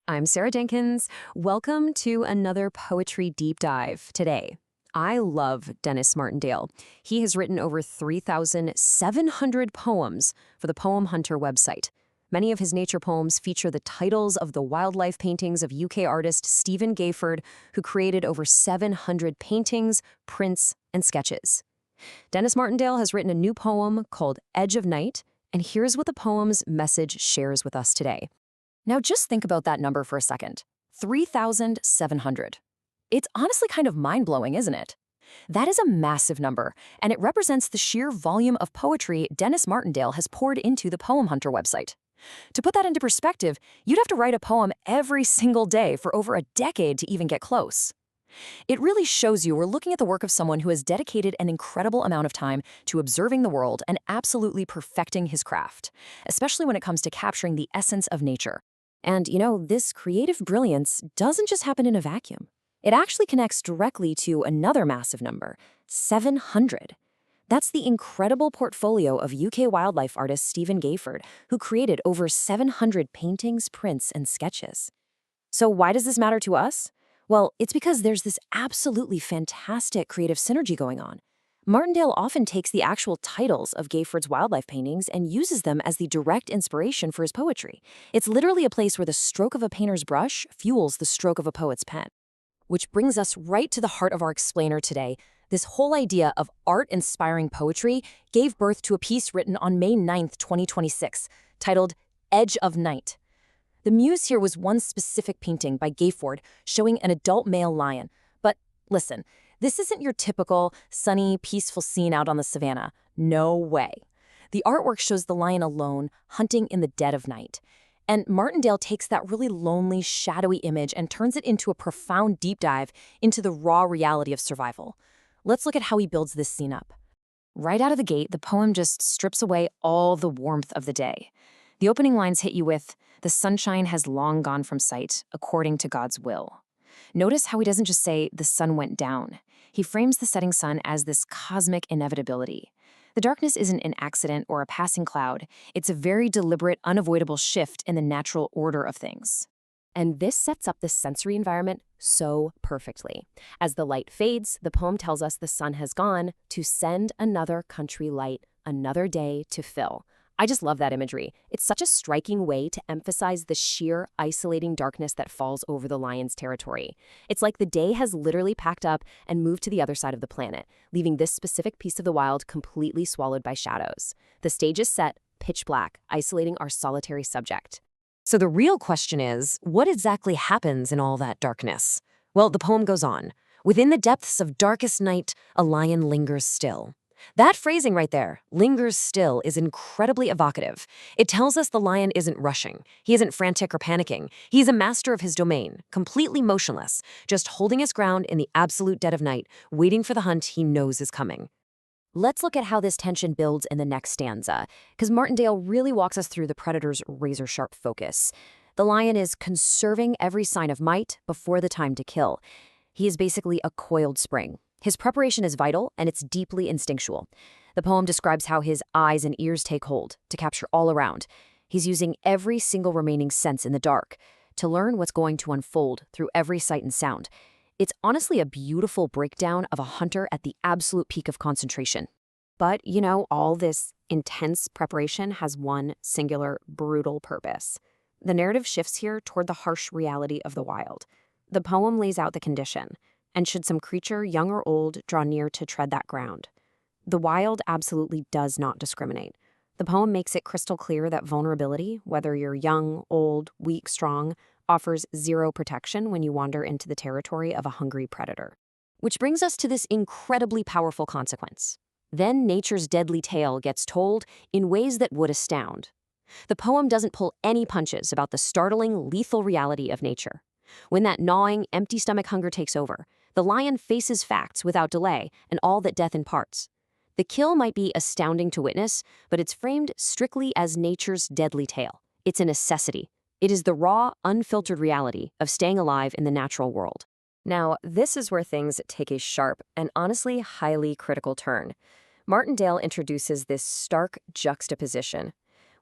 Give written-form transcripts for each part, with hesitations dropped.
I'm Sarah Jenkins. Welcome to another poetry deep dive today. I love Denis Martindale. He has written over 3,700 poems for the Poemhunter website. Many of his nature poems feature the titles of the wildlife paintings of UK artist Stephen Gayford, who created over 700 paintings, prints, and sketches. Denis Martindale has written a new poem called Edge of Night, and here's what the poem's message shares with us today. Now just think about that number for a second. 3,700. It's honestly kind of mind-blowing, isn't it? That is a massive number, and it represents the sheer volume of poetry Denis Martindale has poured into the Poemhunter website. To put that into perspective, you'd have to write a poem every single day for over a decade to even get close. It really shows you we're looking at the work of someone who has dedicated an incredible amount of time to observing the world and absolutely perfecting his craft, especially when it comes to capturing the essence of nature. And, this creative brilliance doesn't just happen in a vacuum. It actually connects directly to another massive number, 700. That's the incredible portfolio of UK wildlife artist Stephen Gayford, who created over 700 paintings, prints, and sketches. So why does this matter to us? Well, it's because there's this absolutely fantastic creative synergy going on. Martindale often takes the actual titles of Gayford's wildlife paintings and uses them as the direct inspiration for his poetry. It's literally a place where the stroke of a painter's brush fuels the stroke of a poet's pen. Which brings us right to the heart of our explainer today. This whole idea of art-inspiring poetry gave birth to a piece written on May 9th, 2026, titled Edge of Night. The muse here was one specific painting by Gayford showing an adult male lion. But listen, this isn't your typical, sunny, peaceful scene out on the savannah. No way. The artwork shows the lion alone, hunting in the dead of night. And Martindale takes that really lonely, shadowy image and turns it into a profound deep dive into the raw reality of survival. Let's look at how he builds this scene up. Right out of the gate, the poem just strips away all the warmth of the day. The opening lines hit you with, "The sunshine has long gone from sight, according to God's will." Notice how he doesn't just say, "the sun went down." He frames the setting sun as this cosmic inevitability. The darkness isn't an accident or a passing cloud. It's a very deliberate, unavoidable shift in the natural order of things. And this sets up the sensory environment so perfectly. As the light fades, the poem tells us the sun has gone to send another country light, another day to fill. I just love that imagery. It's such a striking way to emphasize the sheer, isolating darkness that falls over the lion's territory. It's like the day has literally packed up and moved to the other side of the planet, leaving this specific piece of the wild completely swallowed by shadows. The stage is set, pitch black, isolating our solitary subject. So the real question is, what exactly happens in all that darkness? Well, the poem goes on. Within the depths of darkest night, a lion lingers still. That phrasing right there, lingers still, is incredibly evocative. It tells us the lion isn't rushing. He isn't frantic or panicking. He's a master of his domain, completely motionless, just holding his ground in the absolute dead of night, waiting for the hunt he knows is coming. Let's look at how this tension builds in the next stanza, because Martindale really walks us through the predator's razor-sharp focus. The lion is conserving every sign of might before the time to kill. He is basically a coiled spring. His preparation is vital, and it's deeply instinctual. The poem describes how his eyes and ears take hold to capture all around. He's using every single remaining sense in the dark to learn what's going to unfold through every sight and sound. It's honestly a beautiful breakdown of a hunter at the absolute peak of concentration. But, all this intense preparation has one singular, brutal purpose. The narrative shifts here toward the harsh reality of the wild. The poem lays out the condition. And should some creature, young or old, draw near to tread that ground? The wild absolutely does not discriminate. The poem makes it crystal clear that vulnerability, whether you're young, old, weak, strong, offers zero protection when you wander into the territory of a hungry predator. Which brings us to this incredibly powerful consequence. Then nature's deadly tale gets told in ways that would astound. The poem doesn't pull any punches about the startling, lethal reality of nature. When that gnawing, empty-stomach hunger takes over, the lion faces facts without delay and all that death imparts. The kill might be astounding to witness, but it's framed strictly as nature's deadly tale. It's a necessity. It is the raw, unfiltered reality of staying alive in the natural world. Now, this is where things take a sharp and honestly highly critical turn. Martindale introduces this stark juxtaposition.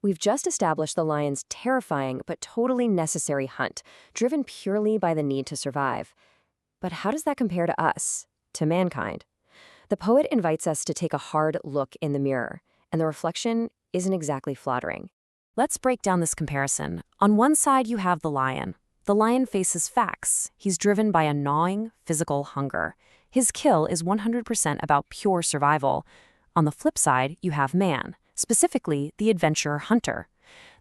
We've just established the lion's terrifying but totally necessary hunt, driven purely by the need to survive. But how does that compare to us, to mankind? The poet invites us to take a hard look in the mirror, and the reflection isn't exactly flattering. Let's break down this comparison. On one side, you have the lion. The lion faces facts. He's driven by a gnawing, physical hunger. His kill is 100% about pure survival. On the flip side, you have man, specifically the adventurer hunter.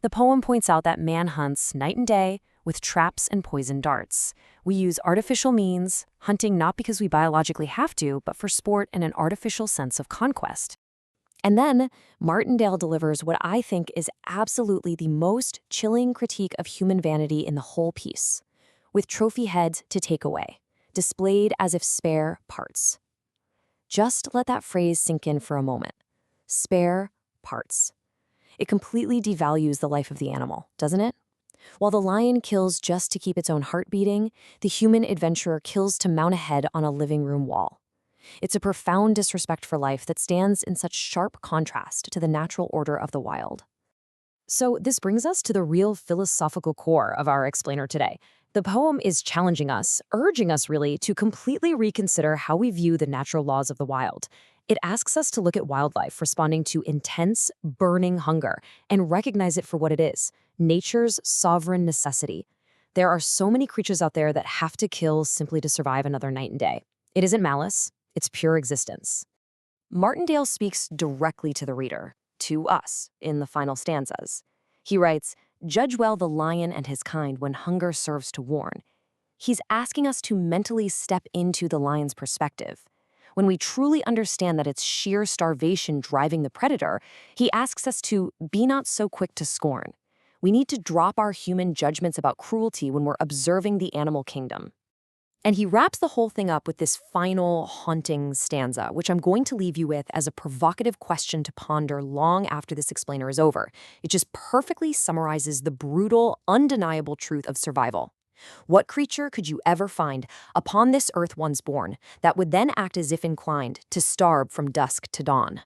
The poem points out that man hunts night and day with traps and poison darts. We use artificial means, hunting not because we biologically have to, but for sport and an artificial sense of conquest. And then Martindale delivers what I think is absolutely the most chilling critique of human vanity in the whole piece, with trophy heads to take away, displayed as if spare parts. Just let that phrase sink in for a moment. Spare parts. It completely devalues the life of the animal, doesn't it? While the lion kills just to keep its own heart beating, the human adventurer kills to mount a head on a living room wall. It's a profound disrespect for life that stands in such sharp contrast to the natural order of the wild. So this brings us to the real philosophical core of our explainer today. The poem is challenging us, urging us really, to completely reconsider how we view the natural laws of the wild. It asks us to look at wildlife responding to intense, burning hunger and recognize it for what it is, nature's sovereign necessity. There are so many creatures out there that have to kill simply to survive another night and day. It isn't malice. It's pure existence. Martindale speaks directly to the reader, to us, in the final stanzas. He writes, "Judge well the lion and his kind when hunger serves to warn." He's asking us to mentally step into the lion's perspective. When we truly understand that it's sheer starvation driving the predator, he asks us to be not so quick to scorn. We need to drop our human judgments about cruelty when we're observing the animal kingdom. And he wraps the whole thing up with this final haunting stanza, which I'm going to leave you with as a provocative question to ponder long after this explainer is over. It just perfectly summarizes the brutal, undeniable truth of survival. What creature could you ever find upon this earth once born that would then act as if inclined to starve from dusk to dawn?